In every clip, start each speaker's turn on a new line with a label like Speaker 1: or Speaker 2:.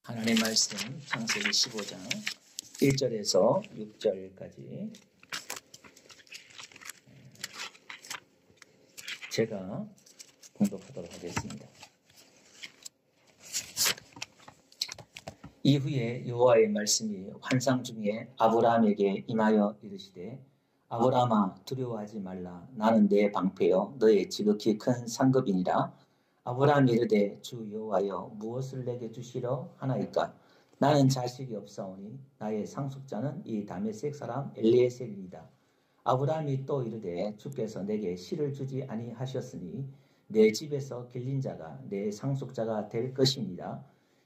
Speaker 1: 하나님의 말씀 창세기 15장 1절에서 6절까지 제가 공독하도록 하겠습니다. 이후에 여호와의 말씀이 환상 중에 아브라함에게 임하여 이르시되 아브라함아 두려워하지 말라. 나는 내 방패여 너의 지극히 큰 상급이니라. 아브라함이 이르되 주 여호와여 무엇을 내게 주시려 하나이까. 나는 자식이 없사오니 나의 상속자는 이 다메섹 사람 엘리에셀이니이다. 아브라함이 또 이르되 주께서 내게 씨를 주지 아니하셨으니 내 집에서 길린 자가 내 상속자가 될 것입니다.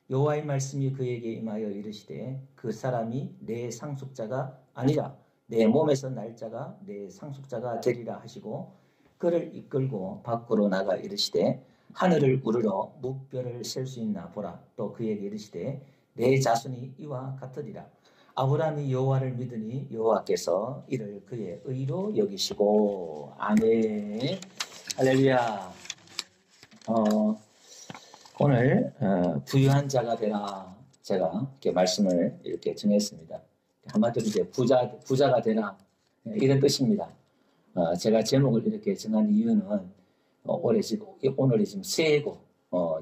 Speaker 1: 여호와의 말씀이 그에게 임하여 이르시되 그 사람이 내 상속자가 아니라 내 몸에서 날 자가 내 상속자가 되리라 하시고 그를 이끌고 밖으로 나가 이르시되 하늘을 우러러 묵별을 셀 수 있나 보라. 또 그에게 이르시되 내 자손이 이와 같으리라. 아브라함이 여호와를 믿으니 여호와께서 이를 그의 의로 여기시고. 아멘. 할렐루야. 오늘 부유한 자가 되라. 제가 이렇게 말씀을 이렇게 정했습니다. 한마디로 이제 부자가 되라, 이런 뜻입니다. 제가 제목을 이렇게 정한 이유는 오늘이 지금 새해고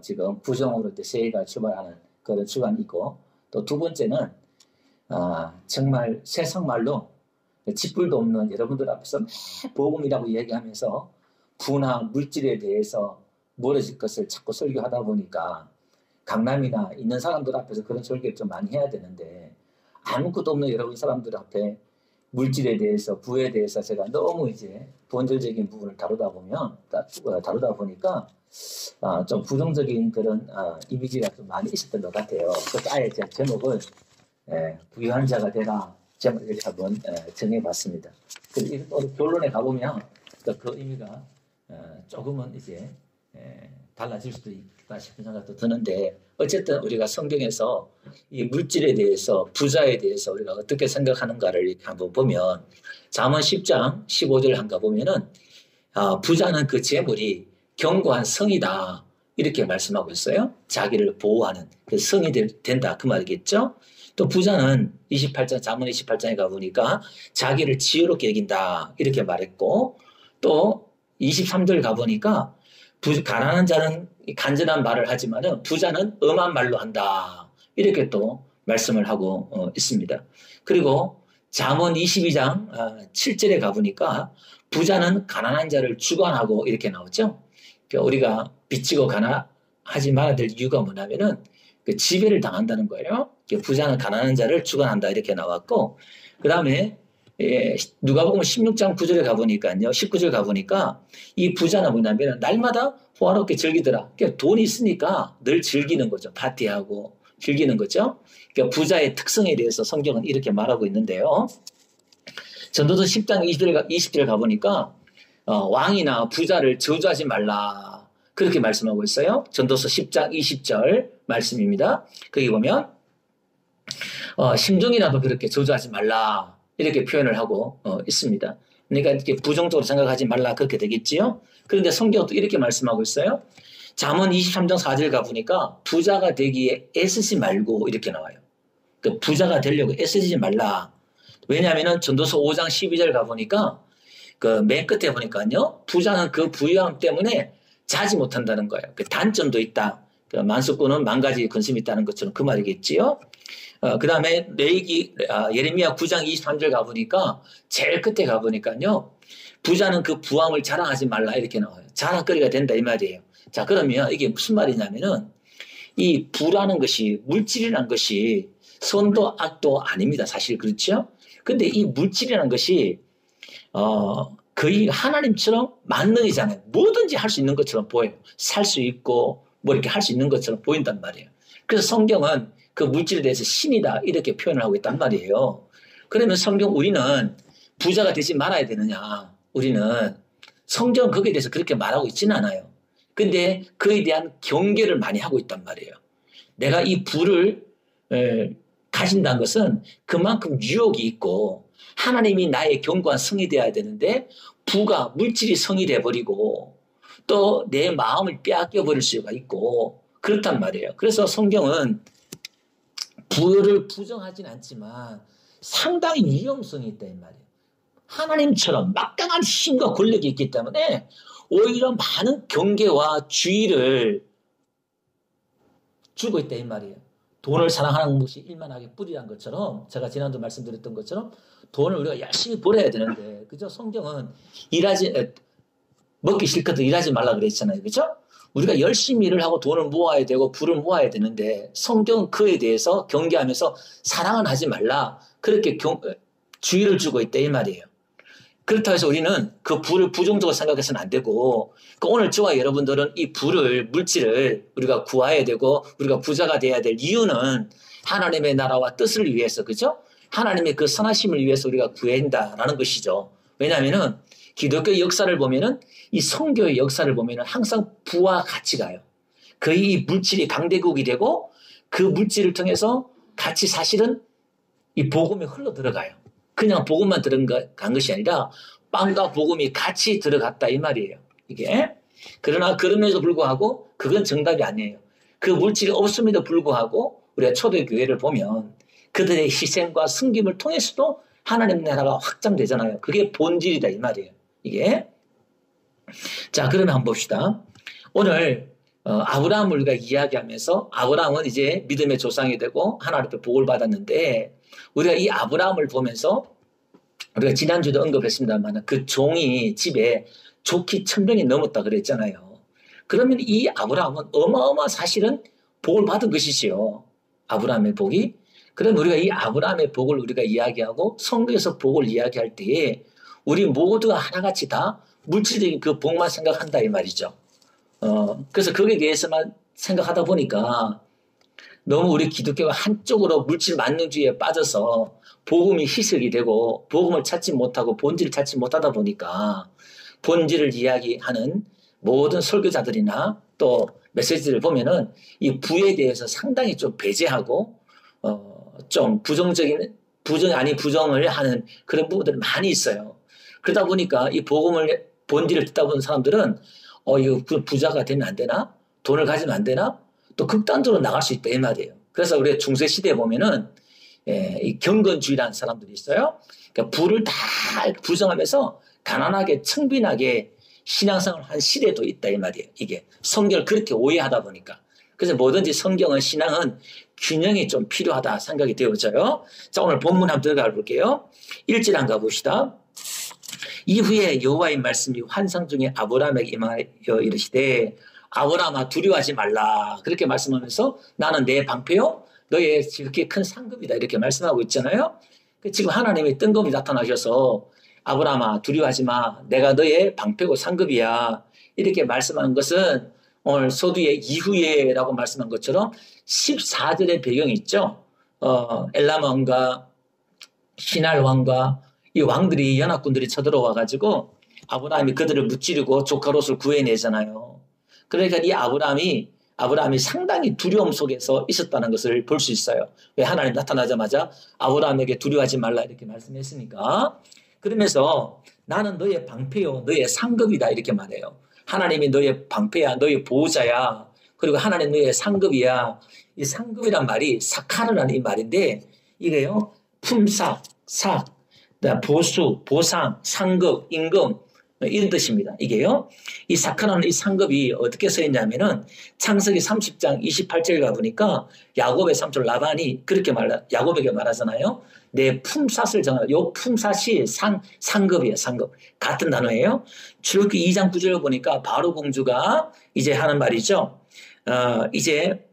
Speaker 1: 지금 부정으로 새해가 출발하는 그런 주간이고, 또 두 번째는 정말 세상 말로 짓불도 없는 여러분들 앞에서 복음이라고 얘기하면서 부나 물질에 대해서 멀어질 것을 자꾸 설교하다 보니까 강남이나 있는 사람들 앞에서 그런 설교를 좀 많이 해야 되는데 아무것도 없는 여러분 사람들 앞에 물질에 대해서 부에 대해서 제가 너무 이제 본질적인 부분을 다루다 보니까 좀 부정적인 그런 이미지가 좀 많이 있었던 것 같아요. 그래서 아예 제 제목을 부유한 자가 되라 제목을 이렇게 한번 정해봤습니다. 그리고 결론에 가보면 그 의미가 조금은 이제 달라질 수도 있다 싶은 생각도 드는데, 어쨌든 우리가 성경에서 이 물질에 대해서, 부자에 대해서 우리가 어떻게 생각하는가를 이렇게 한번 보면, 잠언 10장 15절 한가 보면은 부자는 그 재물이 견고한 성이다, 이렇게 말씀하고 있어요. 자기를 보호하는 그 성이 된다, 그 말이겠죠. 또 부자는 28장, 잠언 28장에 가보니까 자기를 지혜롭게 여긴다, 이렇게 말했고, 또 23절 가보니까 가난한 자는 간절한 말을 하지만은 부자는 엄한 말로 한다, 이렇게 또 말씀을 하고 있습니다. 그리고 잠언 22장 7절에 가보니까 부자는 가난한 자를 주관하고, 이렇게 나오죠. 그러니까 우리가 빚지고 가난하지 말아야 될 이유가 뭐냐면은 그 지배를 당한다는 거예요. 부자는 가난한 자를 주관한다, 이렇게 나왔고, 그 다음에 누가복음 16장 9절에 가보니까요, 19절 가보니까 이 부자는 뭐냐면 날마다 호화롭게 즐기더라. 그러니까 돈이 있으니까 늘 즐기는 거죠. 파티하고 즐기는 거죠. 그러니까 부자의 특성에 대해서 성경은 이렇게 말하고 있는데요. 전도서 10장 20절 가보니까 왕이나 부자를 저주하지 말라, 그렇게 말씀하고 있어요. 전도서 10장 20절 말씀입니다. 거기 보면 심중이라도 그렇게 저주하지 말라, 이렇게 표현을 하고 있습니다. 그러니까 이렇게 부정적으로 생각하지 말라, 그렇게 되겠지요. 그런데 성경도 이렇게 말씀하고 있어요. 잠언 23장 4절 가보니까 부자가 되기에 애쓰지 말고, 이렇게 나와요. 그 부자가 되려고 애쓰지 말라. 왜냐하면 전도서 5장 12절 가보니까 그 맨 끝에 보니까요, 부자는 그 부유함 때문에 자지 못한다는 거예요. 그 단점도 있다. 그 만수꾼은 만 가지 근심이 있다는 것처럼 그 말이겠지요. 그 다음에 예레미야 9장 23절 가보니까 제일 끝에 가보니까요, 부자는 그 부함을 자랑하지 말라, 이렇게 나와요. 자랑거리가 된다, 이 말이에요. 자, 그러면 이게 무슨 말이냐면은 이 부라는 것이, 물질이라는 것이 선도 악도 아닙니다. 사실 그렇죠? 근데 이 물질이라는 것이 거의 하나님처럼 만능이잖아요. 뭐든지 할 수 있는 것처럼 보여요. 살 수 있고 뭐 이렇게 할 수 있는 것처럼 보인단 말이에요. 그래서 성경은 그 물질에 대해서 신이다, 이렇게 표현을 하고 있단 말이에요. 그러면 우리는 부자가 되지 말아야 되느냐? 우리는 성경은 거기에 대해서 그렇게 말하고 있지는 않아요. 근데 그에 대한 경계를 많이 하고 있단 말이에요. 내가 이 부를 가진다는 것은 그만큼 유혹이 있고 하나님이 나의 견고한 성이 되어야 되는데 부가, 물질이 성이 돼버리고 또 내 마음을 빼앗겨 버릴 수가 있고 그렇단 말이에요. 그래서 성경은 부를 부정하진 않지만 상당히 위험성이 있다 이 말이에요. 하나님처럼 막강한 힘과 권력이 있기 때문에 오히려 많은 경계와 주의를 주고 있다 이 말이에요. 돈을 사랑하는 것이 일만하게 뿌리란 것처럼 제가 지난주 말씀드렸던 것처럼 돈을 우리가 열심히 벌어야 되는데 그죠? 성경은 먹기 싫거든 일하지 말라 그랬잖아요. 그죠? 우리가 열심히 일을 하고 돈을 모아야 되고 부를 모아야 되는데 성경은 그에 대해서 경계하면서 사랑은 하지 말라 그렇게 주의를 주고 있다 이 말이에요. 그렇다고 해서 우리는 그 부를 부정적으로 생각해서는 안 되고 오늘 저와 여러분들은 이 부를 물질을 우리가 구해야 되고 우리가 부자가 돼야 될 이유는 하나님의 나라와 뜻을 위해서 그죠? 하나님의 그 선하심을 위해서 우리가 구한다라는 것이죠. 왜냐하면은 기독교 역사를 보면은 이 성교의 역사를 보면은 항상 부와 같이 가요. 거의 이 물질이 강대국이 되고 그 물질을 통해서 같이 사실은 이 복음이 흘러 들어가요. 그냥 복음만 들어간 것이 아니라 빵과 복음이 같이 들어갔다 이 말이에요. 이게 그러나 그럼에도 불구하고 그건 정답이 아니에요. 그 물질이 없음에도 불구하고 우리가 초대교회를 보면 그들의 희생과 섬김을 통해서도 하나님 나라가 확장되잖아요. 그게 본질이다 이 말이에요. 이게 자 그러면 한번 봅시다. 오늘 아브라함을 우리가 이야기하면서 아브라함은 이제 믿음의 조상이 되고 하나님께 복을 받았는데 우리가 이 아브라함을 보면서 우리가 지난주도 언급했습니다만 그 종이 집에 좋기 1000명이 넘었다 그랬잖아요. 그러면 이 아브라함은 어마어마 사실은 복을 받은 것이지요. 아브라함의 복이. 그럼 우리가 이 아브라함의 복을 우리가 이야기하고 성경에서 복을 이야기할 때에 우리 모두가 하나같이 다 물질적인 그 복만 생각한다 이 말이죠. 그래서 거기에 대해서만 생각하다 보니까 너무 우리 기독교가 한쪽으로 물질 만능주의에 빠져서 복음이 희석이 되고 복음을 찾지 못하고 본질을 찾지 못하다 보니까 본질을 이야기하는 모든 설교자들이나 또 메시지를 보면은 이 부에 대해서 상당히 좀 배제하고 좀 부정을 하는 그런 부분들이 많이 있어요. 그러다 보니까 이 복음을 본질을 듣다 보는 사람들은 이거 부자가 되면 안 되나? 돈을 가지면 안 되나? 또 극단적으로 나갈 수 있다 이 말이에요. 그래서 우리 중세 시대에 보면은 이 경건주의라는 사람들이 있어요. 그러니까 부를 다 부정하면서 가난하게 청빈하게 신앙생활을 한 시대도 있다 이 말이에요. 이게 성경을 그렇게 오해하다 보니까. 그래서 뭐든지 성경은 신앙은 균형이 좀 필요하다 생각이 되어져요. 자 오늘 본문 한번 들어가 볼게요. 1절 한번 가봅시다. 이후에 여호와의 말씀이 환상 중에 아브라함에게 임하여 이르시되 아브라함아 두려워하지 말라 그렇게 말씀하면서 나는 내 방패요 너의 이렇게 큰 상급이다 이렇게 말씀하고 있잖아요. 지금 하나님이 뜬금이 나타나셔서 아브라함아 두려워하지 마 내가 너의 방패고 상급이야 이렇게 말씀하는 것은 오늘 서두에 이후에라고 말씀한 것처럼 14절의 배경이 있죠. 엘람 왕과 시날 왕과 이 왕들이 연합군들이 쳐들어와 가지고 아브라함이 그들을 무찌르고 조카 롯을 구해내잖아요. 그러니까 이 아브라함이 상당히 두려움 속에서 있었다는 것을 볼 수 있어요. 왜 하나님 나타나자마자 아브라함에게 두려워하지 말라 이렇게 말씀했으니까. 그러면서 나는 너의 방패요 너의 상급이다 이렇게 말해요. 하나님이 너의 방패야 너의 보호자야 그리고 하나님 너의 상급이야. 이 상급이란 말이 사카르라는 이 말인데 이게요 품삯, 삭, 보수, 보상, 상급, 임금 이런 뜻입니다. 이게요. 이 사카라는 이 상급이 어떻게 써있냐면은 창세기 30장 28절에 가보니까 야곱의 삼촌 라반이 그렇게 야곱에게 말하잖아요. 내 품삯을 정하라. 요 품삯이 상급이에요. 상급. 같은 단어예요. 출애굽기 2장 9절을 보니까 바로 공주가 이제 하는 말이죠. 이제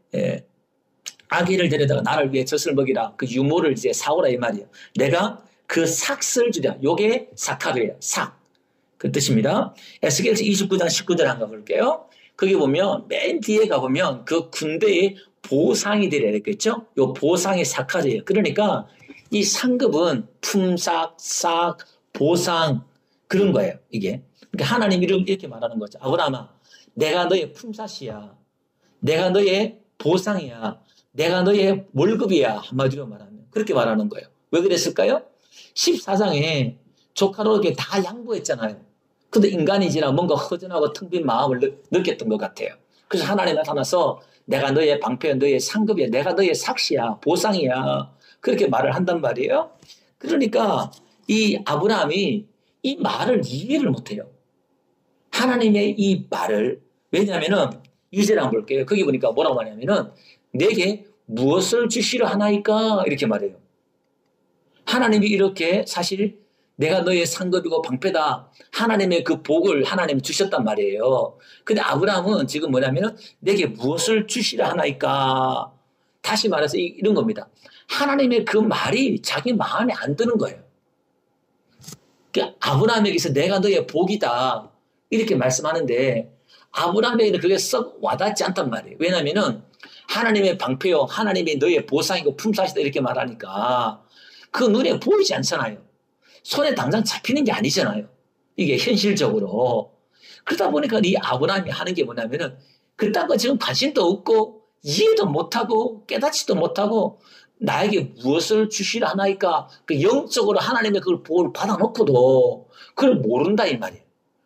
Speaker 1: 아기를 데려다가 나를 위해 젖을 먹이라. 그 유모를 이제 사오라 이 말이에요. 내가 그 삭을 주랴. 요게 사카르예요. 삭. 그 뜻입니다. 에스겔서 29장 19절 한번 볼게요. 거기 보면 맨 뒤에 가보면 그 군대의 보상이 되려 했겠죠. 요 보상이 사카르예요. 그러니까 이 상급은 품삯, 삭, 보상 그런 거예요. 이게. 그러니까 하나님 이름 이렇게 말하는 거죠. 아브라함아, 내가 너의 품삯이야. 내가 너의 보상이야. 내가 너의 월급이야. 한마디로 말하면. 그렇게 말하는 거예요. 왜 그랬을까요? 14장에 조카로에게 다 양보했잖아요. 근데 인간이지라 뭔가 허전하고 텅 빈 마음을 느꼈던 것 같아요. 그래서 하나님 나타나서 내가 너의 방패야, 너의 상급이야, 내가 너의 삭시야, 보상이야. 그렇게 말을 한단 말이에요. 그러니까 이 아브라함이 이 말을 이해를 못해요. 하나님의 이 말을. 왜냐하면은 2절을 한번 볼게요. 거기 보니까 뭐라고 말하냐면은 내게 무엇을 주시려 하나이까 이렇게 말해요. 하나님이 이렇게 사실 내가 너의 상급이고 방패다. 하나님의 그 복을 하나님이 주셨단 말이에요. 근데 아브라함은 지금 뭐냐면은 내게 무엇을 주시려 하나이까. 다시 말해서 이런 겁니다. 하나님의 그 말이 자기 마음에 안 드는 거예요. 그러니까 아브라함에게서 내가 너의 복이다. 이렇게 말씀하는데 아브라함에게는 그게 썩 와닿지 않단 말이에요. 왜냐하면은 하나님의 방패요, 하나님이 너의 보상이고 품삯이다 이렇게 말하니까 그 눈에 보이지 않잖아요. 손에 당장 잡히는 게 아니잖아요. 이게 현실적으로. 그러다 보니까 이 아브라함이 하는 게 뭐냐면은 그딴 거 지금 관심도 없고 이해도 못하고 깨닫지도 못하고 나에게 무엇을 주시라 하나이까 그 영적으로 하나님의 그걸 복을 받아놓고도 그걸 모른다 이 말이에요.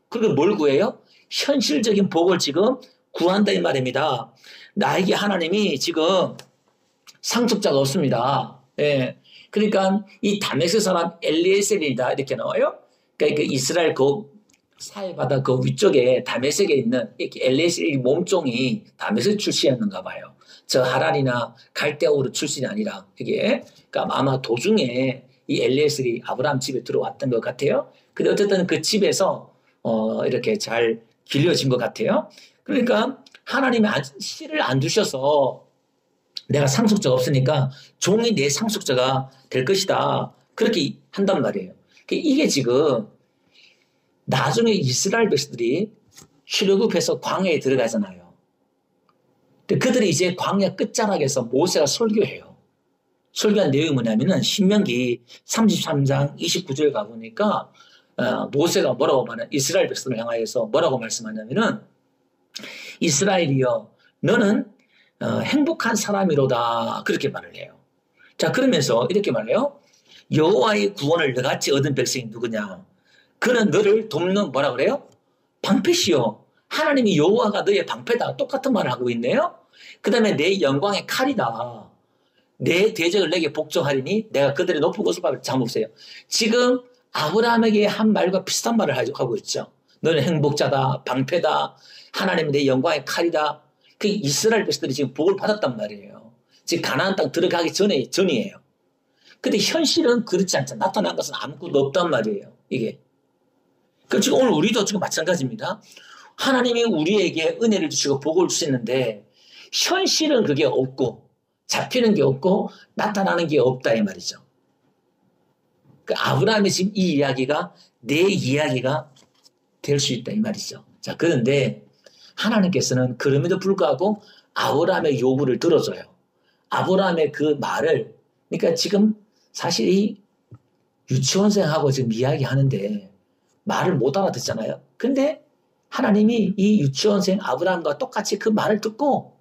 Speaker 1: 그리고 뭘 구해요? 현실적인 복을 지금 구한다 이 말입니다. 나에게 하나님이 지금 상속자가 없습니다. 예. 그러니까 이 다메섹 사람 엘리에셀이다 이렇게 나와요. 그러니까 그 이스라엘 그 사해바다 그 위쪽에 다메섹에 있는 이렇게 엘리에셀 몸종이 다메섹 출신이었는가 봐요. 저 하란이나 갈대아우르 출신이 아니라 이게 그러니까 아마 도중에 이 엘리에셀이 아브라함 집에 들어왔던 것 같아요. 근데 어쨌든 그 집에서 이렇게 잘 길러진 것 같아요. 그러니까 하나님이 씨를 안 주셔서 내가 상속자가 없으니까 종이 내 상속자가 될 것이다. 그렇게 한단 말이에요. 이게 지금 나중에 이스라엘 백성들이 출애굽해서 광야에 들어가잖아요. 그들이 이제 광야 끝자락에서 모세가 설교해요. 설교한 내용이 뭐냐면은 신명기 33장 29절 가보니까 모세가 뭐라고 말하냐 이스라엘 백성을 향하여서 뭐라고 말씀하냐면은 이스라엘이여 너는 행복한 사람이로다 그렇게 말을 해요. 자 그러면서 이렇게 말해요. 여호와의 구원을 너같이 얻은 백성이 누구냐? 그는 너를 돕는 뭐라 그래요? 방패시요. 하나님이 여호와가 너의 방패다. 똑같은 말을 하고 있네요. 그 다음에 내 영광의 칼이다. 내 대적을 내게 복종하리니 내가 그들의 높은 곳을 밟을 잠없어요. 지금 아브라함에게 한 말과 비슷한 말을 하고 있죠. 너는 행복자다. 방패다. 하나님이 내 영광의 칼이다. 그 이스라엘 백성들이 지금 복을 받았단 말이에요. 지금 가나안 땅 들어가기 전이에요. 근데 현실은 그렇지 않죠. 나타난 것은 아무것도 없단 말이에요. 이게. 그 지금 오늘 우리도 지금 마찬가지입니다. 하나님이 우리에게 은혜를 주시고 복을 주시는데 현실은 그게 없고 잡히는 게 없고 나타나는 게 없다 이 말이죠. 그 아브라함의 지금 이 이야기가 내 이야기가 될 수 있다 이 말이죠. 자 그런데 하나님께서는 그럼에도 불구하고 아브라함의 요구를 들어줘요. 아브라함의 그 말을 그러니까 지금 사실 이 유치원생하고 지금 이야기하는데 말을 못 알아듣잖아요. 근데 하나님이 이 유치원생 아브라함과 똑같이 그 말을 듣고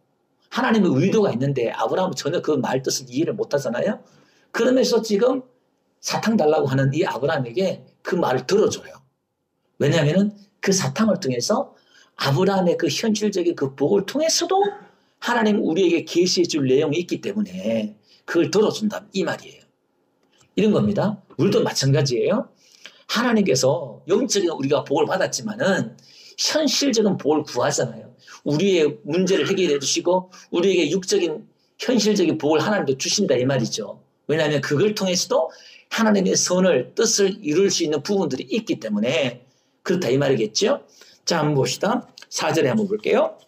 Speaker 1: 하나님의 의도가 있는데 아브라함은 전혀 그 말 뜻을 이해를 못 하잖아요. 그러면서 지금 사탕 달라고 하는 이 아브라함에게 그 말을 들어줘요. 왜냐하면 그 사탕을 통해서 아브라함의 그 현실적인 그 복을 통해서도 하나님 우리에게 계시해 줄 내용이 있기 때문에 그걸 들어준다 이 말이에요. 이런 겁니다. 우리도 마찬가지예요. 하나님께서 영적인 우리가 복을 받았지만은 현실적인 복을 구하잖아요. 우리의 문제를 해결해 주시고 우리에게 육적인 현실적인 복을 하나님도 주신다 이 말이죠. 왜냐하면 그걸 통해서도 하나님의 선을 뜻을 이룰 수 있는 부분들이 있기 때문에 그렇다 이 말이겠죠. 자 한번 봅시다. 4절에 한번 볼게요.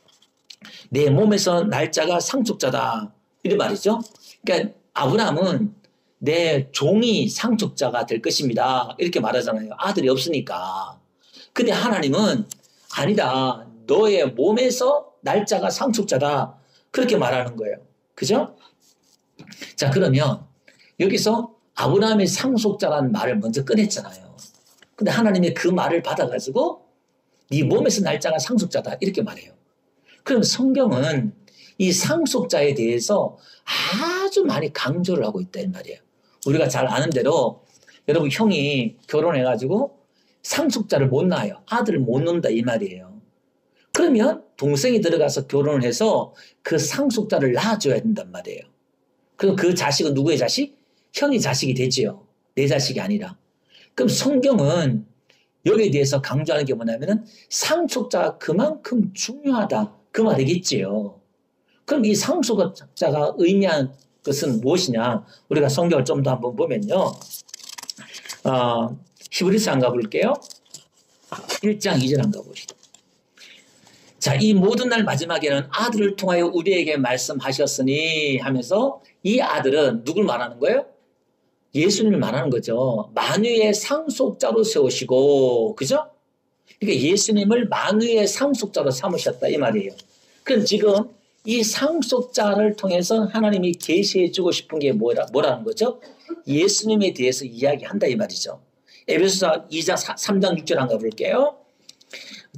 Speaker 1: 내 몸에서 날짜가 상속자다 이런 말이죠. 그러니까 아브라함은 내 종이 상속자가 될 것입니다. 이렇게 말하잖아요. 아들이 없으니까. 근데 하나님은 아니다. 너의 몸에서 날짜가 상속자다. 그렇게 말하는 거예요. 그죠? 자, 그러면 여기서 아브라함의 상속자라는 말을 먼저 꺼냈잖아요. 근데 하나님이 그 말을 받아가지고 네 몸에서 날짜가 상속자다. 이렇게 말해요. 그럼 성경은 이 상속자에 대해서 아주 많이 강조를 하고 있다. 이 말이에요. 우리가 잘 아는 대로 여러분 형이 결혼해가지고 상속자를 못 낳아요. 아들을 못 낳는다 이 말이에요. 그러면 동생이 들어가서 결혼을 해서 그 상속자를 낳아줘야 된단 말이에요. 그럼 그 자식은 누구의 자식? 형의 자식이 되지요. 내 자식이 아니라. 그럼 성경은 여기에 대해서 강조하는 게 뭐냐면은 상속자가 그만큼 중요하다. 그 말이겠지요. 그럼 이 상속자가 의미하는 것은 무엇이냐? 우리가 성경을 좀 더 한번 보면요. 히브리서 안 가볼게요. 1장 2절 안 가보시죠. 자, 이 모든 날 마지막에는 아들을 통하여 우리에게 말씀하셨으니 하면서 이 아들은 누굴 말하는 거예요? 예수님을 말하는 거죠. 만유의 상속자로 세우시고, 그죠? 그러니까 예수님을 만유의 상속자로 삼으셨다 이 말이에요. 그럼 지금 이 상속자를 통해서 하나님이 계시해 주고 싶은 게 뭐라는 거죠? 예수님에 대해서 이야기한다 이 말이죠. 에베소서 2장 3장 6절 한번 가볼게요.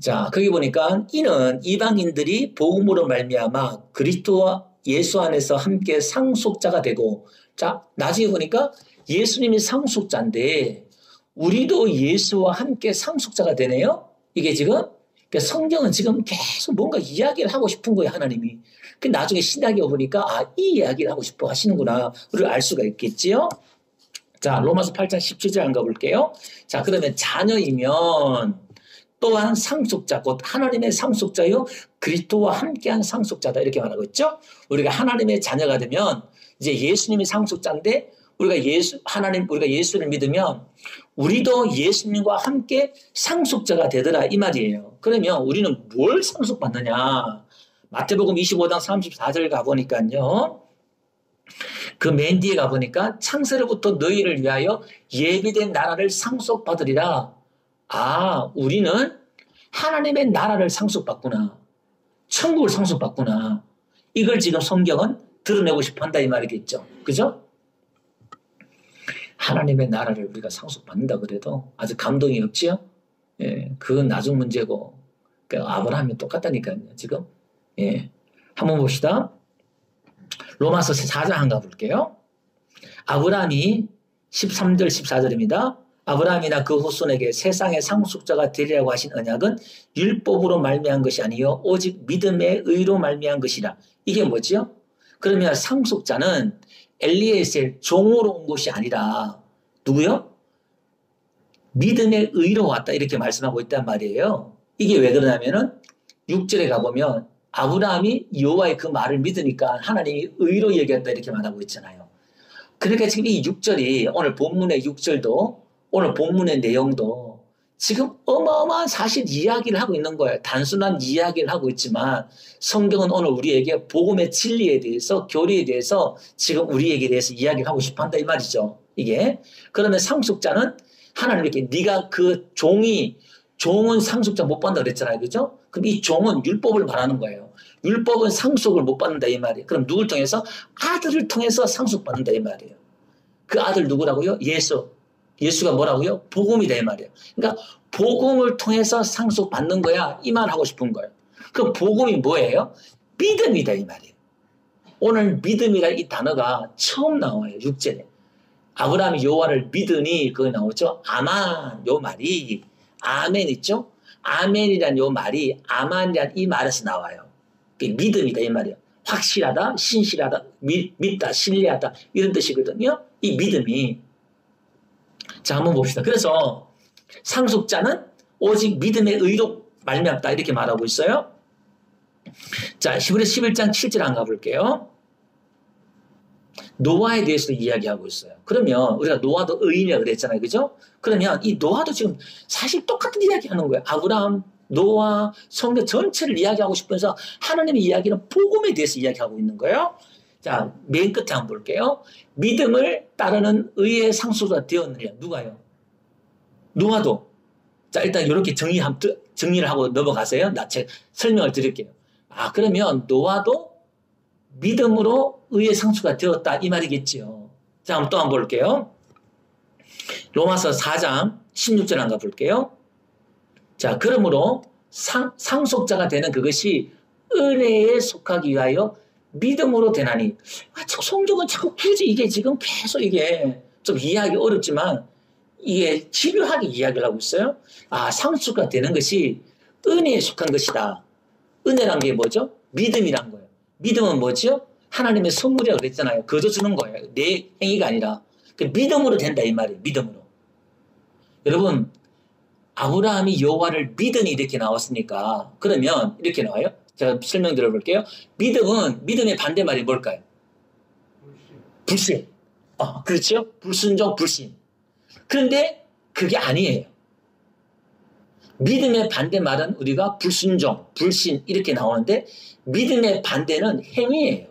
Speaker 1: 자, 거기 보니까 이는 이방인들이 복음으로 말미암아 그리스도와 예수 안에서 함께 상속자가 되고, 자, 나중에 보니까 예수님이 상속자인데 우리도 예수와 함께 상속자가 되네요. 이게 지금 성경은 지금 계속 뭔가 이야기를 하고 싶은 거예요, 하나님이. 그 나중에 신약에 보니까 이 이야기를 하고 싶어 하시는구나를 알 수가 있겠지요. 자, 로마서 8장 17절 안 가볼게요. 자, 그러면 자녀이면 또한 상속자, 곧 하나님의 상속자요 그리스도와 함께한 상속자다 이렇게 말하고 있죠. 우리가 하나님의 자녀가 되면 이제 예수님이 상속자인데 우리가 예수를 믿으면 우리도 예수님과 함께 상속자가 되더라 이 말이에요. 그러면 우리는 뭘 상속받느냐? 마태복음 25장 34절 가보니까요. 그 맨 뒤에 가보니까 창세로부터 너희를 위하여 예비된 나라를 상속받으리라. 우리는 하나님의 나라를 상속받구나. 천국을 상속받구나. 이걸 지금 성경은 드러내고 싶어 한다 이 말이겠죠. 그죠? 하나님의 나라를 우리가 상속받는다 그래도 아주 감동이 없지요? 예, 그건 나중 문제고. 그러니까 아브라함이 똑같다니까요, 지금. 예. 한번 봅시다. 로마서 4장 한번 가볼게요. 아브라함이 13절, 14절입니다. 아브라함이나 그 후손에게 세상의 상속자가 되리라고 하신 언약은 율법으로 말미암은 것이 아니요 오직 믿음의 의로 말미암은 것이라. 이게 뭐지요? 그러면 상속자는 엘리에셀 종으로 온 것이 아니라 누구요? 믿음의 의로 왔다 이렇게 말씀하고 있단 말이에요. 이게 왜 그러냐면은 6절에 가보면 아브라함이 여호와의 그 말을 믿으니까 하나님이 의로 얘기했다 이렇게 말하고 있잖아요. 그러니까 지금 이 6절이 오늘 본문의 6절도 오늘 본문의 내용도 지금 어마어마한 사실 이야기를 하고 있는 거예요. 단순한 이야기를 하고 있지만 성경은 오늘 우리에게 복음의 진리에 대해서 교리에 대해서 지금 우리에게 대해서 이야기를 하고 싶어 한다 이 말이죠. 이게 그러면 상속자는 하나님께 네가 그 종은 상속자 못 받는다 그랬잖아요. 그죠? 그럼 이 종은 율법을 말하는 거예요. 율법은 상속을 못 받는다 이 말이에요. 그럼 누굴 통해서? 아들을 통해서 상속받는다 이 말이에요. 그 아들 누구라고요? 예수가 뭐라고요? 복음이다 이 말이에요. 그러니까 복음을 통해서 상속받는 거야 이 말 하고 싶은 거예요. 그 복음이 뭐예요? 믿음이다 이 말이에요. 오늘 믿음이라 이 단어가 처음 나와요. 6절에. 아브라함이 여호와를 믿으니 그거 나오죠. 아만 요 말이 아멘 있죠. 아멘이란 요 말이 아만이란 이 말에서 나와요. 믿음이다 이 말이에요. 확실하다, 신실하다, 믿다, 신뢰하다 이런 뜻이거든요. 이 믿음이. 자, 한번 봅시다. 그래서 상속자는 오직 믿음의 의로 말미암다 이렇게 말하고 있어요. 자, 히브리서 11장 7절 안 가볼게요. 노아에 대해서도 이야기하고 있어요. 그러면 우리가 노아도 의인이라고 그랬잖아요. 그죠? 그러면 이 노아도 지금 사실 똑같은 이야기 하는 거예요. 아브라함, 노아, 성경 전체를 이야기하고 싶어서 하나님의 이야기는 복음에 대해서 이야기하고 있는 거예요. 자, 맨 끝에 한번 볼게요. 믿음을 따르는 의의 상속자가 되었느냐. 누가요? 노아도. 자, 일단 이렇게 정리를 하고 넘어가세요. 제가 설명을 드릴게요. 그러면 노아도 믿음으로 의의 상속자가 되었다 이 말이겠지요. 자, 또 한번 볼게요. 로마서 4장 16절 한번 볼게요. 자, 그러므로 상속자가 되는 그것이 은혜에 속하기 위하여 믿음으로 되나니. 성경은 자꾸 굳이 이게 지금 계속 이게 좀 이해하기 어렵지만 이게 집요하게 이야기를 하고 있어요. 상속자가 되는 것이 은혜에 속한 것이다. 은혜란 게 뭐죠? 믿음이란 거예요. 믿음은 뭐죠? 하나님의 선물이라고 그랬잖아요. 거저 주는 거예요. 내 행위가 아니라. 그 믿음으로 된다 이 말이에요. 믿음으로. 여러분 아브라함이 여호와를 믿으니 이렇게 나왔으니까 그러면 이렇게 나와요. 제가 설명 들어볼게요. 믿음은 믿음의 반대말이 뭘까요? 불신. 그렇죠? 불순종, 불신. 그런데 그게 아니에요. 믿음의 반대말은 우리가 불순종, 불신 이렇게 나오는데 믿음의 반대는 행위예요.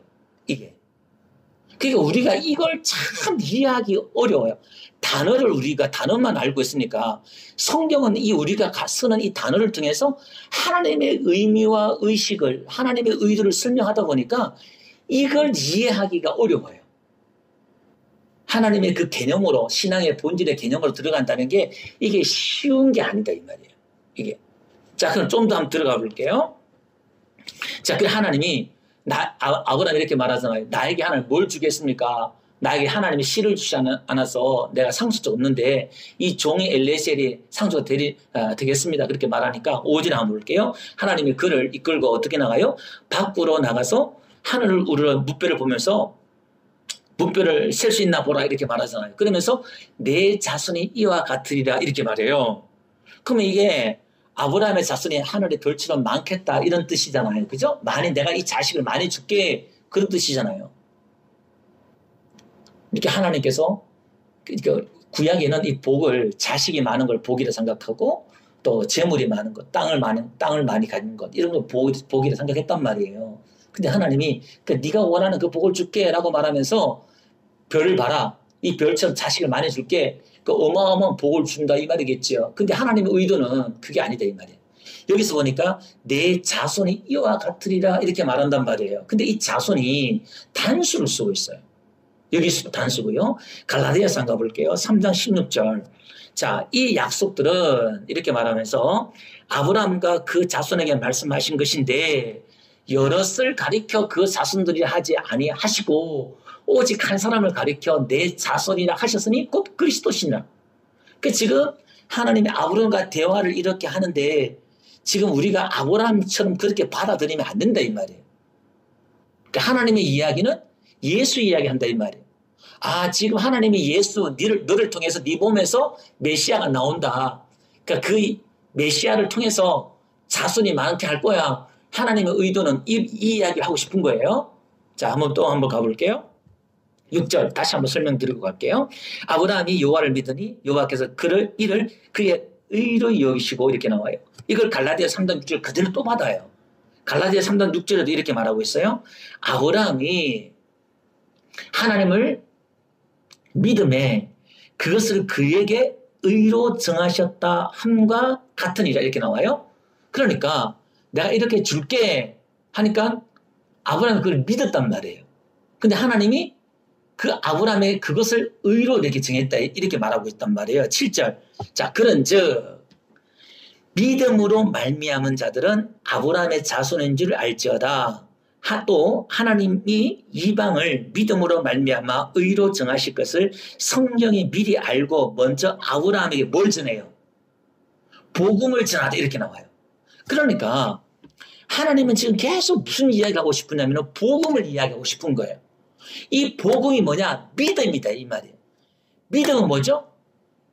Speaker 1: 이게. 그러니까 우리가 이걸 참 이해하기 어려워요. 단어만 알고 있으니까 성경은 우리가 쓰는 이 단어를 통해서 하나님의 의미와 의식을, 하나님의 의도를 설명하다 보니까 이걸 이해하기가 어려워요. 하나님의 그 개념으로, 신앙의 본질의 개념으로 들어간다는 게 이게 쉬운 게 아니다 이 말이에요. 이게. 자, 그럼 좀 더 한번 들어가 볼게요. 자, 그 하나님이 아브라함이 이렇게 말하잖아요. 나에게 하나님 뭘 주겠습니까? 나에게 하나님이 씨를 주지 않아서 내가 상속자 없는데 이 종이 엘레셀이 상속자 되겠습니다. 그렇게 말하니까 5절에 한번 볼게요. 하나님이 그를 이끌고 어떻게 나가요? 밖으로 나가서 하늘을 우러러 무뼈를 보면서 무뼈를 셀 수 있나 보라 이렇게 말하잖아요. 그러면서 내 자손이 이와 같으리라 이렇게 말해요. 그러면 이게 아브라함의 자손이 하늘의 별처럼 많겠다 이런 뜻이잖아요. 그죠? 내가 이 자식을 많이 줄게 그런 뜻이잖아요. 이렇게 하나님께서 구약에는 이 복을 자식이 많은 걸 복이라 생각하고 또 재물이 많은 것, 땅을 많이 가진 것 이런 걸 복이라 생각했단 말이에요. 근데 하나님이 네가 원하는 그 복을 줄게라고 말하면서 별을 봐라. 이 별처럼 자식을 많이 줄게. 그 어마어마한 복을 준다 이 말이겠죠. 근데 하나님의 의도는 그게 아니다 이 말이에요. 여기서 보니까 내 자손이 이와 같으리라 이렇게 말한단 말이에요. 근데 이 자손이 단수를 쓰고 있어요. 여기서 단수고요. 갈라디아서 한번 가볼게요. 3장 16절. 자, 이 약속들은 이렇게 말하면서 아브라함과 그 자손에게 말씀하신 것인데 여럿을 가리켜 그 자손들이 하지 아니하시고 오직 한 사람을 가리켜 내 자손이라 하셨으니 곧 그리스도시니라. 그 지금 하나님이 아브라함과 대화를 이렇게 하는데 지금 우리가 아브라함처럼 그렇게 받아들이면 안 된다 이 말이에요. 그러니까 하나님의 이야기는 예수 이야기한다 이 말이에요. 지금 하나님이 너를 통해서 네 몸에서 메시아가 나온다. 그러니까 그 메시아를 통해서 자손이 많게 할 거야. 하나님의 의도는 이 이야기를 하고 싶은 거예요. 자, 한번 가볼게요. 6절 다시 한번 설명드리고 갈게요. 아브라함이 여호와를 믿으니 여호와께서 이를 그의 의로 여기시고 이렇게 나와요. 이걸 갈라디아 3장 6절 그대로 또 받아요. 갈라디아 3장 6절에도 이렇게 말하고 있어요. 아브라함이 하나님을 믿음에 그것을 그에게 의로 정하셨다 함과 같으니라 이렇게 나와요. 그러니까 내가 이렇게 줄게 하니까 아브라함이 그걸 믿었단 말이에요. 근데 하나님이 그 아브라함의 그것을 의로 이렇게 정했다 이렇게 말하고 있단 말이에요. 7절. 자, 그런즉 믿음으로 말미암은 자들은 아브라함의 자손인 줄 알지어다. 또 하나님이 이방을 믿음으로 말미암아 의로 정하실 것을 성경이 미리 알고 먼저 아브라함에게 뭘 전해요? 복음을 전하다 이렇게 나와요. 그러니까 하나님은 지금 계속 무슨 이야기를 하고 싶으냐면 복음을 이야기하고 싶은 거예요. 이 복음이 뭐냐? 믿음이다 이 말이에요. 믿음은 뭐죠?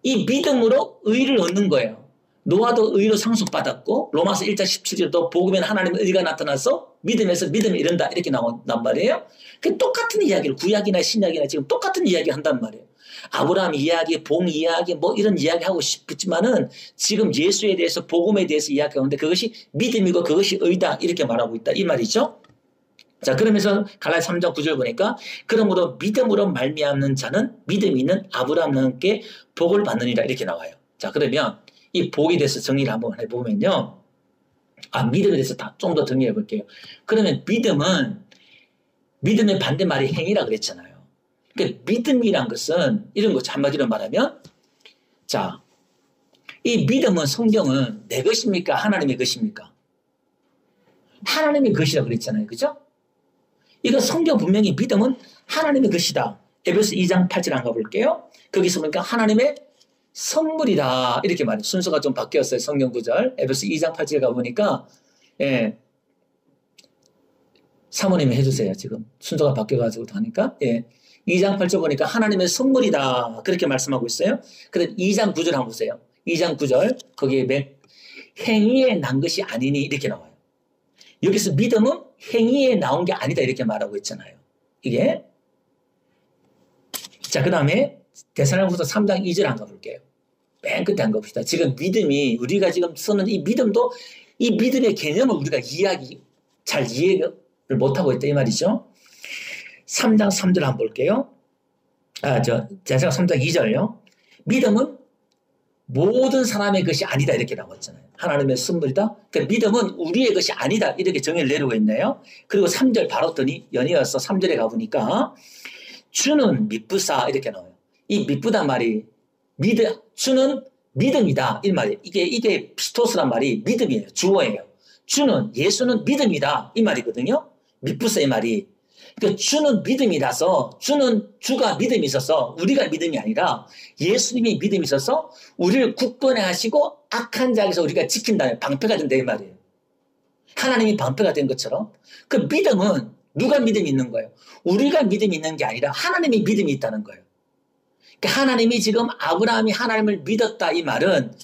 Speaker 1: 이 믿음으로 의를 얻는 거예요. 노아도 의로 상속받았고 로마서 1장 17절도 복음에는 하나님의 의가 나타나서 믿음에서 믿음이 이른다 이렇게 나온단 말이에요. 그 똑같은 이야기를 구약이나 신약이나 지금 똑같은 이야기 한단 말이에요. 아브라함 이야기, 봉 이야기 뭐 이런 이야기 하고 싶지만은 지금 예수에 대해서 복음에 대해서 이야기하는데 그것이 믿음이고 그것이 의다 이렇게 말하고 있다 이 말이죠. 자, 그러면서 갈라디아 3장 9절 보니까 그러므로 믿음으로 말미암는 자는 믿음이 있는 아브라함께 복을 받느니라 이렇게 나와요. 자, 그러면 이 복에 대해서 정리를 한번 해보면요. 믿음에 대해서 좀 더 정리해 볼게요. 그러면 믿음의 반대말이 행위라 그랬잖아요. 그러니까 믿음이란 것은 이런 거 한마디로 말하면 자, 이 믿음은 성경은 내 것입니까? 하나님의 것입니까? 하나님의 것이라고 그랬잖아요. 그죠? 이거 성경 분명히 믿음은 하나님의 것이다. 에베소 2장 8절 안 가볼게요. 거기서 보니까 하나님의 선물이다. 이렇게 말해요. 순서가 좀 바뀌었어요. 성경 구절. 에베소 2장 8절 가보니까, 사모님이 해주세요. 지금 순서가 바뀌어가지고 하니까. 예. 2장 8절 보니까 하나님의 선물이다. 그렇게 말씀하고 있어요. 근데 2장 9절 한번 보세요. 2장 9절 거기에 행위에 난 것이 아니니 이렇게 나와요. 여기서 믿음은 행위에 나온 게 아니다 이렇게 말하고 있잖아요. 이게. 자, 그 다음에 데살로니가후서 3장 2절 한번 가볼게요. 맨 끝에 한번 봅시다. 지금 믿음이 우리가 지금 쓰는 이 믿음도 이 믿음의 개념을 우리가 잘 이해를 못하고 있다 이 말이죠. 3장 3절 한번 볼게요. 제가 3장 2절요. 믿음은 모든 사람의 것이 아니다 이렇게 나왔잖아요. 하나님의 선물이다. 그러니까 믿음은 우리의 것이 아니다 이렇게 정의를 내리고 있네요. 그리고 3절 바로 연이어서 3절에 가보니까 주는 미쁘사 이렇게 나와요. 이 미쁘단 말이 주는 믿음이다 이 말이에요. 이게 피스토스란 말이 믿음이에요. 주어예요. 주는 예수는 믿음이다 이 말이거든요. 미쁘사 이 말이. 그러니까 주는 믿음이라서 주가 믿음이 있어서 우리가 믿음이 아니라 예수님이 믿음이 있어서 우리를 굳건해 하시고 악한 자에서 우리가 지킨다는 방패가 된다 이 말이에요. 하나님이 방패가 된 것처럼 그 믿음은 누가 믿음이 있는 거예요? 우리가 믿음이 있는 게 아니라 하나님이 믿음이 있다는 거예요. 그러니까 하나님이 지금 아브라함이 하나님을 믿었다 이 말은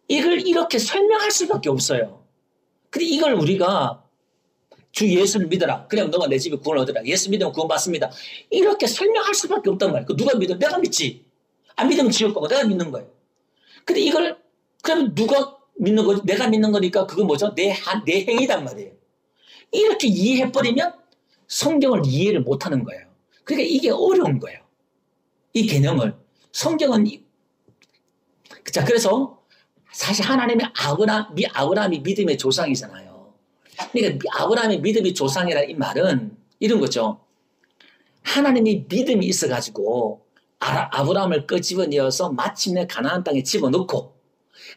Speaker 1: 이걸 이렇게 설명할 수밖에 없어요. 근데 이걸 우리가 주 예수를 믿어라. 그럼 너가 내 집에 구원을 얻으라. 예수 믿으면 구원 받습니다. 이렇게 설명할 수밖에 없단 말이에요. 누가 믿어? 내가 믿지. 안 믿으면 지옥 가고 내가 믿는 거예요. 근데 이걸 그러면 누가 믿는 거지? 내가 믿는 거니까 그건 뭐죠? 내 행위단 말이에요. 이렇게 이해해버리면 성경을 이해를 못하는 거예요. 그러니까 이게 어려운 거예요. 이 개념을. 성경은 자 그래서 사실 하나님의 아브라함이 믿음의 조상이잖아요. 그러니까 아브라함의 믿음이 조상이라 이 말은 이런 거죠. 하나님이 믿음이 있어가지고 아브라함을 끄집어내어서 마침내 가나안 땅에 집어넣고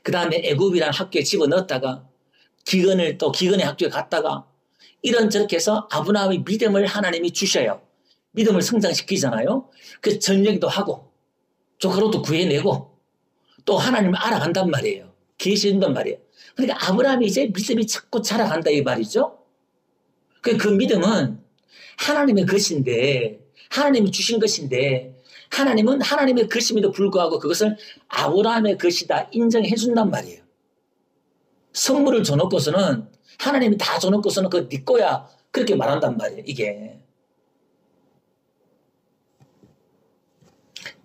Speaker 1: 그 다음에 애굽이라는 학교에 집어넣었다가 기근의 학교에 갔다가 이런저렇게 해서 아브라함의 믿음을 하나님이 주셔요. 믿음을 성장시키잖아요. 그래서 전쟁도 하고 조카로도 구해내고 또 하나님을 알아간단 말이에요. 계시는단 말이에요. 그러니까 아브라함이 이제 믿음이 자꾸 자라간다 이 말이죠. 그 믿음은 하나님의 것인데 하나님이 주신 것인데 하나님은 하나님의 것임에도 불구하고 그것을 아브라함의 것이다 인정해 준단 말이에요. 선물을 줘놓고서는 하나님이 다 줘놓고서는 그거 네 거야 그렇게 말한단 말이에요. 이게.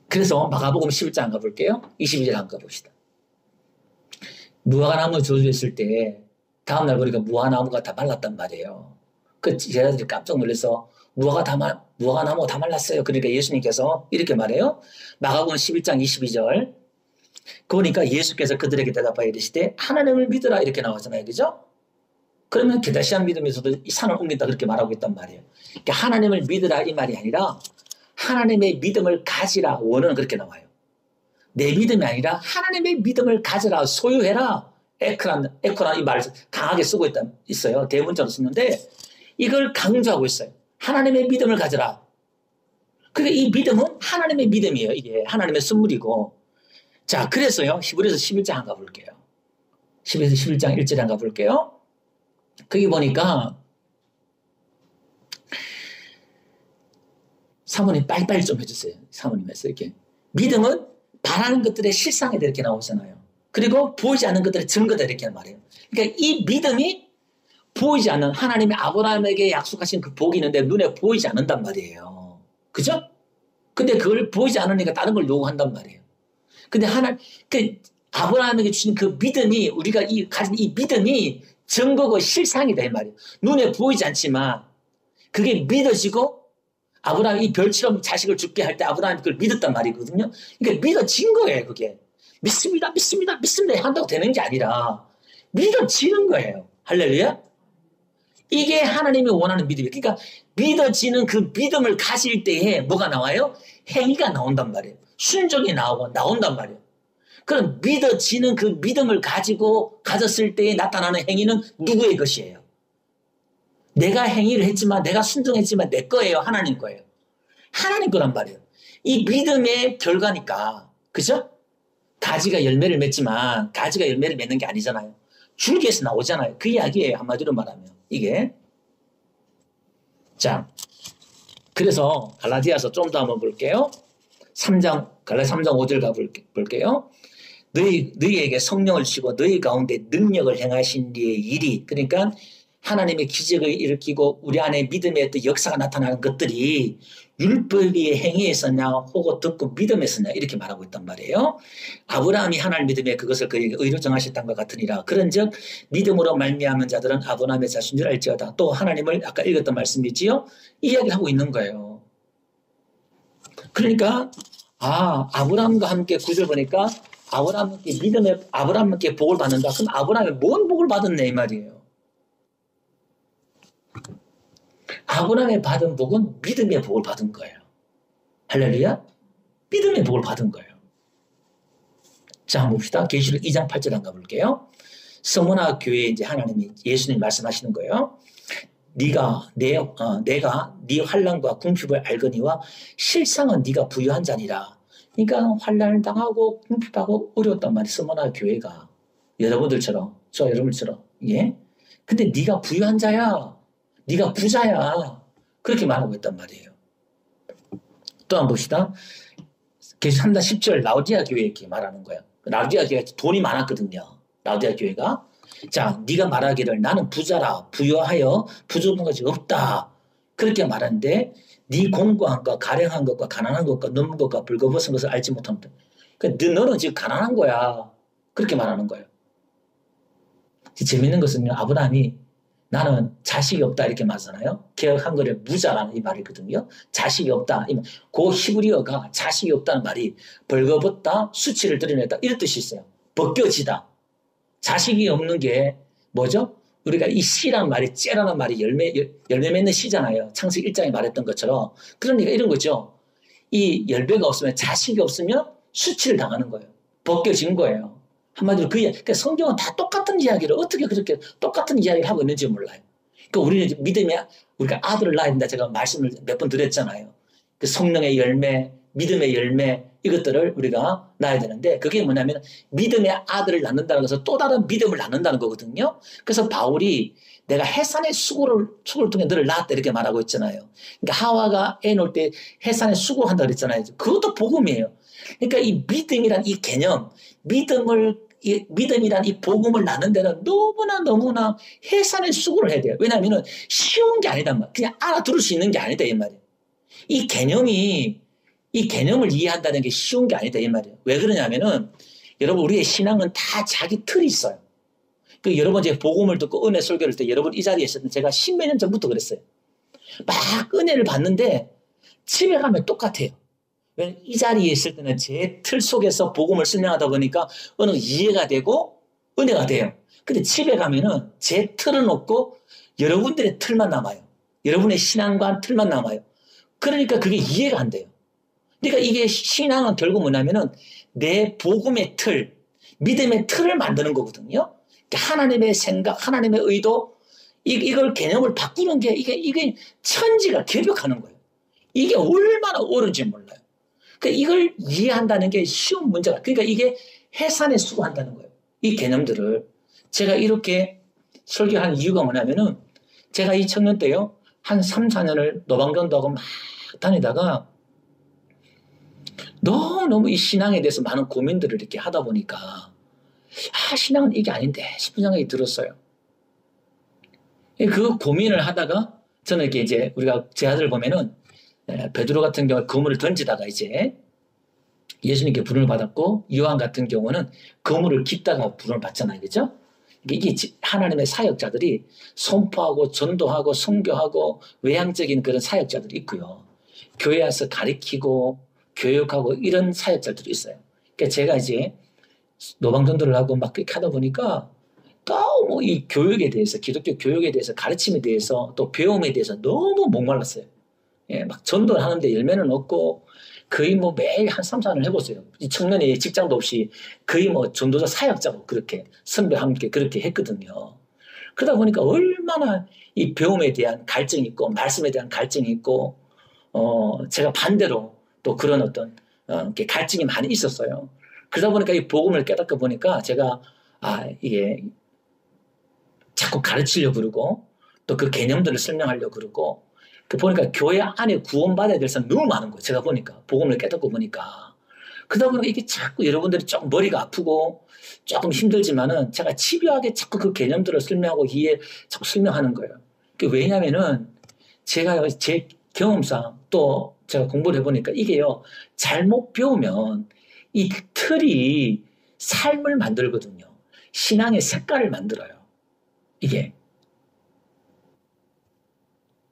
Speaker 1: 그래서 마가복음 11장 가볼게요. 22절 한번 가봅시다. 무화과나무 저주했을 때 다음날 보니까 무화과나무가 다 말랐단 말이에요. 그 제자들이 깜짝 놀라서 무화과나무가 다 말랐어요. 그러니까 예수님께서 이렇게 말해요. 마가복음 11장 22절. 그러니까 예수께서 그들에게 대답하여 이르시되 하나님을 믿으라 이렇게 나왔잖아요. 그죠? 그러면 게다시안 믿음에서도 이 산을 옮긴다 그렇게 말하고 있단 말이에요. 그러니까 하나님을 믿으라 이 말이 아니라 하나님의 믿음을 가지라 원어는 그렇게 나와요. 내 믿음이 아니라 하나님의 믿음을 가져라 소유해라 에크란 이 말을 강하게 쓰고 있어요. 대문자로 쓰는데 이걸 강조하고 있어요. 하나님의 믿음을 가져라. 그러니까 이 믿음은 하나님의 믿음이에요. 이게 하나님의 선물이고. 자 그래서요 히브리서 11장 한번 가볼게요. 히브리서 11장 1절에 한번 가볼게요. 거기 보니까 사모님 빨리빨리 좀 해주세요. 사모님에서 이렇게 믿음은 바라는 것들의 실상이다 이렇게 나오잖아요. 그리고 보이지 않는 것들의 증거다 이렇게 말해요. 그러니까 이 믿음이 보이지 않는 하나님이 아브라함에게 약속하신 그 복이 있는데 눈에 보이지 않는단 말이에요. 그죠? 근데 그걸 보이지 않으니까 다른 걸 요구한단 말이에요. 근데 아브라함에게 주신 그 믿음이 우리가 가진 이 믿음이 증거고 실상이다 이 말이에요. 눈에 보이지 않지만 그게 믿어지고 아브라함이 이 별처럼 자식을 죽게 할 때 아브라함이 그걸 믿었단 말이거든요. 그러니까 믿어진 거예요, 그게. 믿습니다 한다고 되는 게 아니라 믿어지는 거예요. 할렐루야? 이게 하나님이 원하는 믿음이에요. 그러니까 믿어지는 그 믿음을 가질 때에 뭐가 나와요? 행위가 나온단 말이에요. 순종이 나온단 말이에요. 그럼 믿어지는 그 믿음을 가졌을 때에 나타나는 행위는 누구의 것이에요? 내가 행위를 했지만 내가 순종했지만 내 거예요? 하나님 거예요? 하나님 거란 말이에요. 이 믿음의 결과니까. 그죠? 가지가 열매를 맺지만 가지가 열매를 맺는 게 아니잖아요. 줄기에서 나오잖아요. 그 이야기예요. 한마디로 말하면. 이게. 자, 그래서 갈라디아서 좀 더 한번 볼게요. 갈라디아 3장 5절 가볼게요. 너희에게 성령을 주시고 너희 가운데 능력을 행하신 뒤의 일이, 그러니까 하나님의 기적을 일으키고 우리 안에 믿음의 어떤 역사가 나타나는 것들이 율법의 행위에서냐 혹은 듣고 믿음에서냐 이렇게 말하고 있단 말이에요. 아브라함이 하나님 믿음에 그것을 그에게 의로 정하셨던 것 같으니라. 그런즉 믿음으로 말미암은 자들은 아브라함의 자신 줄 알지어다. 또 하나님을 아까 읽었던 말씀이지요. 이야기를 하고 있는 거예요. 그러니까 아브라함과 함께 구절 보니까 아브라함께 복을 받는다. 그럼 아브라함이 뭔 복을 받았네 이 말이에요. 아브라함이 받은 복은 믿음의 복을 받은 거예요. 할렐루야. 믿음의 복을 받은 거예요. 자, 한번 봅시다. 계시록 2장 8절 한번 가볼게요. 서머나 교회에 이제 하나님이 예수님이 말씀하시는 거예요. 내가 네 환난과 궁핍을 알거니와 실상은 네가 부유한 자니라. 그러니까 환난을 당하고 궁핍하고 어려웠단 말이에요. 서머나 교회가 여러분들처럼 저 여러분처럼 예. 근데 네가 부유한 자야. 네가 부자야. 그렇게 말하고 있단 말이에요. 또 한번 봅시다. 계속 3장 10절 라우디아 교회 이렇게 말하는 거예요. 라우디아 교회가 돈이 많았거든요. 라우디아 교회가. 자, 네가 말하기를 나는 부자라 부유하여 부족한 것이 없다. 그렇게 말하는데 네 공고한 것, 가령한 것과 가난한 것과 넘은 것과 벌거벗은 것을 알지 못한다. 그러니까 너는 지금 가난한 거야. 그렇게 말하는 거예요. 재밌는 것은요. 아브라함이 나는 자식이 없다 이렇게 말하잖아요. 개혁 한글에 무자라는 이 말이거든요. 자식이 없다. 그 히브리어가 자식이 없다는 말이 벌거벗다, 수치를 드러냈다 이런 뜻이 있어요. 벗겨지다. 자식이 없는 게 뭐죠? 우리가 이 씨라는 말이 째라는 말이 열매 맺는 씨잖아요. 창세기 1장에 말했던 것처럼. 그러니까 이런 거죠. 이 열매가 없으면 자식이 없으면 수치를 당하는 거예요. 벗겨진 거예요. 한마디로 그러니까 성경은 다 똑같은 이야기를 어떻게 그렇게 똑같은 이야기를 하고 있는지 몰라요. 그러니까 우리는 믿음의 우리가 아들을 낳아야 된다. 제가 말씀을 몇 번 드렸잖아요. 그 성령의 열매, 믿음의 열매 이것들을 우리가 낳아야 되는데 그게 뭐냐면 믿음의 아들을 낳는다는 것은 또 다른 믿음을 낳는다는 거거든요. 그래서 바울이 내가 해산의 수고를 통해 너를 낳았다 이렇게 말하고 있잖아요. 그러니까 하와가 애 놓을 때 해산의 수고를 한다 그랬잖아요. 그것도 복음이에요. 그러니까 이 믿음이란 이 개념, 믿음이란 이 복음을 낳는 데는 너무나 해산의 수고를 해야 돼요. 왜냐하면 쉬운 게 아니다 말. 그냥 알아들을 수 있는 게 아니다 이 말이에요. 이 개념을 이해한다는 게 쉬운 게 아니다 이 말이에요. 왜 그러냐면은 여러분 우리의 신앙은 다 자기 틀이 있어요. 그 여러분 이제 복음을 듣고 은혜 설교를 할 때 여러분 이 자리에 있었던 제가 십몇 년 전부터 그랬어요. 막 은혜를 받는데 집에 가면 똑같아요. 이 자리에 있을 때는 제 틀 속에서 복음을 설명하다 보니까 어느 이해가 되고 은혜가 돼요. 근데 집에 가면은 제 틀은 없고 여러분들의 틀만 남아요. 여러분의 신앙관 틀만 남아요. 그러니까 그게 이해가 안 돼요. 그러니까 이게 신앙은 결국 뭐냐면은 내 복음의 틀, 믿음의 틀을 만드는 거거든요. 그러니까 하나님의 생각, 하나님의 의도, 이걸 개념을 바꾸는 게 이게 천지가 개벽하는 거예요. 이게 얼마나 어려운지 몰라요. 그러니까 이걸 이해한다는 게 쉬운 문제가, 그러니까 이게 해산에 수고한다는 거예요. 이 개념들을. 제가 이렇게 설교한 이유가 뭐냐면은 제가 이 청년 때요, 한 3, 4년을 노방전도하고 막 다니다가 너무 이 신앙에 대해서 많은 고민들을 이렇게 하다 보니까 신앙은 이게 아닌데 싶은 생각이 들었어요. 그 고민을 하다가 저는 이렇게 이제 우리가 제 아들 보면은 베드로 같은 경우 그물을 던지다가 이제 예수님께 부름을 받았고 요한 같은 경우는 그물을 깁다가 부름을 받잖아요. 그죠? 이게 하나님의 사역자들이 선포하고 전도하고 선교하고 외향적인 그런 사역자들이 있고요. 교회 와서 가르치고 교육하고 이런 사역자들이 있어요. 그러니까 제가 이제 노방전도를 하고 막 그렇게 하다 보니까 너무 이 교육에 대해서, 기독교 교육에 대해서, 가르침에 대해서, 또 배움에 대해서 너무 목말랐어요. 예, 막 전도를 하는데 열매는 없고, 거의 뭐 매일 한 3, 4년을 해보세요. 이 청년이 직장도 없이 거의 뭐 전도자 사역자고 그렇게 선배와 함께 그렇게 했거든요. 그러다 보니까 얼마나 이 배움에 대한 갈증이 있고, 말씀에 대한 갈증이 있고, 제가 반대로 또 그런 어떤, 갈증이 많이 있었어요. 그러다 보니까 이 복음을 깨닫고 보니까 제가, 이게 자꾸 가르치려고 그러고, 또 그 개념들을 설명하려고 그러고, 보니까 교회 안에 구원받아야 될 사람 너무 많은 거예요. 제가 보니까. 복음을 깨닫고 보니까. 그러다 보니까 이게 자꾸 여러분들이 조금 머리가 아프고 조금 힘들지만은 제가 집요하게 자꾸 그 개념들을 설명하고 자꾸 설명하는 거예요. 왜냐면은 제가 제 경험상 또 제가 공부를 해보니까 이게요, 잘못 배우면 이 틀이 삶을 만들거든요. 신앙의 색깔을 만들어요. 이게.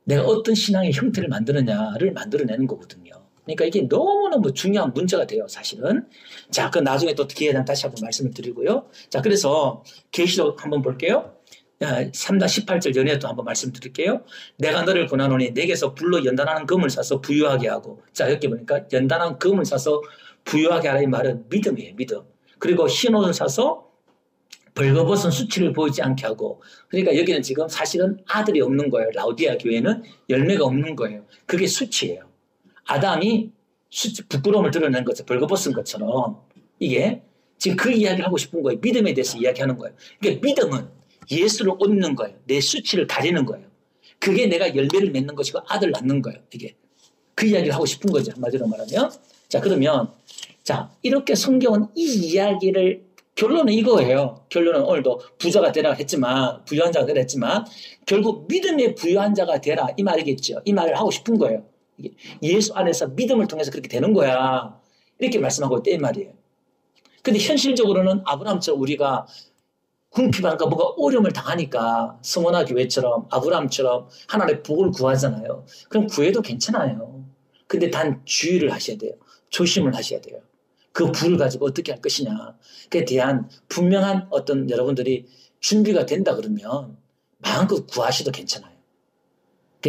Speaker 1: 내가 어떤 신앙의 형태를 만드느냐를 만들어내는 거거든요. 그러니까 이게 너무너무 중요한 문제가 돼요, 사실은. 자, 그 나중에 또 기회에 대한 다시 한번 말씀을 드리고요. 자, 그래서 계시록 한번 볼게요. 3장 18절 전에 또 한번 말씀드릴게요. 내가 너를 권하노니 내게서 불로 연단하는 금을 사서 부유하게 하고. 자, 여기 보니까 연단한 금을 사서 부유하게 하라는 말은 믿음이에요, 믿음. 그리고 흰 옷을 사서 벌거벗은 수치를 보이지 않게 하고. 그러니까 여기는 지금 사실은 아들이 없는 거예요. 라우디아 교회는 열매가 없는 거예요. 그게 수치예요. 아담이 부끄러움을 드러낸 것처럼 벌거벗은 것처럼 이게 지금 그 이야기를 하고 싶은 거예요. 믿음에 대해서 이야기하는 거예요. 그러니까 믿음은 예수를 얻는 거예요. 내 수치를 가리는 거예요. 그게 내가 열매를 맺는 것이고 아들 낳는 거예요. 이게 그 이야기를 하고 싶은 거죠. 한마디로 말하면. 자, 그러면 자, 이렇게 성경은 이 이야기를 결론은 이거예요. 결론은 오늘도 부자가 되라 했지만, 부유한 자가 되라 했지만, 결국 믿음의 부유한 자가 되라 이 말이겠죠. 이 말을 하고 싶은 거예요. 예수 안에서 믿음을 통해서 그렇게 되는 거야. 이렇게 말씀하고 있다 이 말이에요. 근데 현실적으로는 아브라함처럼 우리가 궁핍한가 뭐가 어려움을 당하니까 성원아 교회처럼 아브라함처럼 하나님의 복을 구하잖아요. 그럼 구해도 괜찮아요. 근데 단 주의를 하셔야 돼요. 조심을 하셔야 돼요. 그 불을 가지고 어떻게 할 것이냐. 그에 대한 분명한 어떤 여러분들이 준비가 된다 그러면 마음껏 구하셔도 괜찮아요.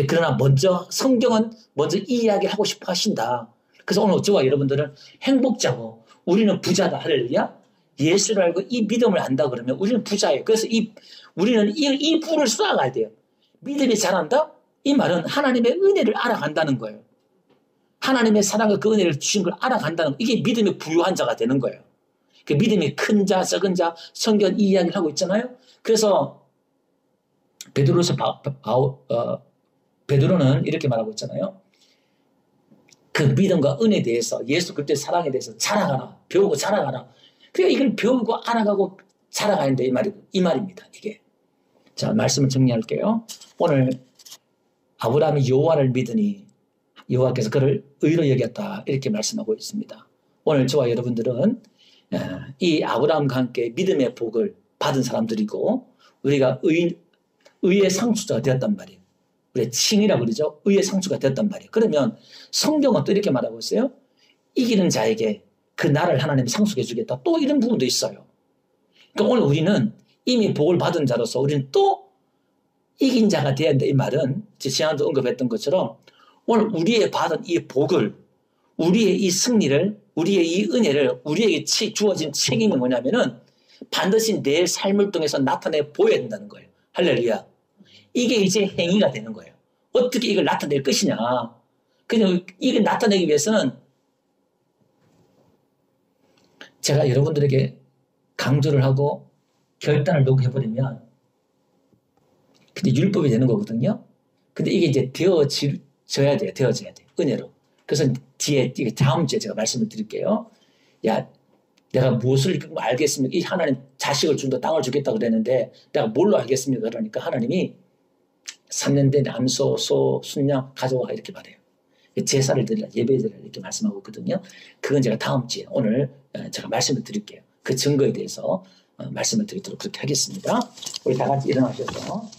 Speaker 1: 그러나 먼저 성경은 먼저 이 이야기를 하고 싶어 하신다. 그래서 오늘 저와 여러분들은 행복자고 우리는 부자다. 할렐루야. 예수를 알고 이 믿음을 안다 그러면 우리는 부자예요. 그래서 우리는 이 불을 쏘아가야 돼요. 믿음이 자란다? 이 말은 하나님의 은혜를 알아간다는 거예요. 하나님의 사랑과 그 은혜를 주신 걸 알아간다는 거. 이게 믿음의 부유한 자가 되는 거예요. 그 믿음이 큰 자, 적은 자, 성경 이 이야기를 하고 있잖아요. 그래서 베드로는 이렇게 말하고 있잖아요. 그 믿음과 은혜에 대해서 예수 그리스도의 사랑에 대해서 자라가라. 배우고 자라가라. 그러니까 이걸 배우고 알아가고 자라가는데 이 말입니다. 이게. 자, 말씀을 정리할게요. 오늘 아브라함이 여호와를 믿으니 여호와께서 그를 의로 여겼다. 이렇게 말씀하고 있습니다. 오늘 저와 여러분들은 이 아브라함과 함께 믿음의 복을 받은 사람들이고 우리가 의의 상수자가 되었단 말이에요. 우리의 칭이라고 그러죠. 의의 상수가 되었단 말이에요. 그러면 성경은 또 이렇게 말하고 있어요. 이기는 자에게 그 나를 하나님 상속해 주겠다. 또 이런 부분도 있어요. 그러니까 오늘 우리는 이미 복을 받은 자로서 우리는 또 이긴 자가 되어야 한다. 이 말은 지난주 언급했던 것처럼 오늘 우리의 받은 이 복을 우리의 이 승리를 우리의 이 은혜를 우리에게 주어진 책임은 뭐냐면은 반드시 내 삶을 통해서 나타내 보여야 된다는 거예요. 할렐루야. 이게 이제 행위가 되는 거예요. 어떻게 이걸 나타낼 것이냐. 그냥 이걸 나타내기 위해서는 제가 여러분들에게 강조를 하고 결단을 요구해버리면 근데 율법이 되는 거거든요. 근데 이게 이제 되어져야 돼요. 은혜로. 그래서 뒤에 다음 주에 제가 말씀을 드릴게요. 야, 내가 무엇을 알겠습니까? 이 하나님 자식을 준다, 땅을 주겠다 그랬는데 내가 뭘로 알겠습니까? 그러니까 하나님이 3년 된 암소, 소, 순양 가져와 이렇게 말해요. 제사를 드리라, 예배 드리라 이렇게 말씀하고 있거든요. 그건 제가 다음 주에 오늘 제가 말씀을 드릴게요. 그 증거에 대해서 말씀을 드리도록 그렇게 하겠습니다. 우리 다 같이 일어나셔서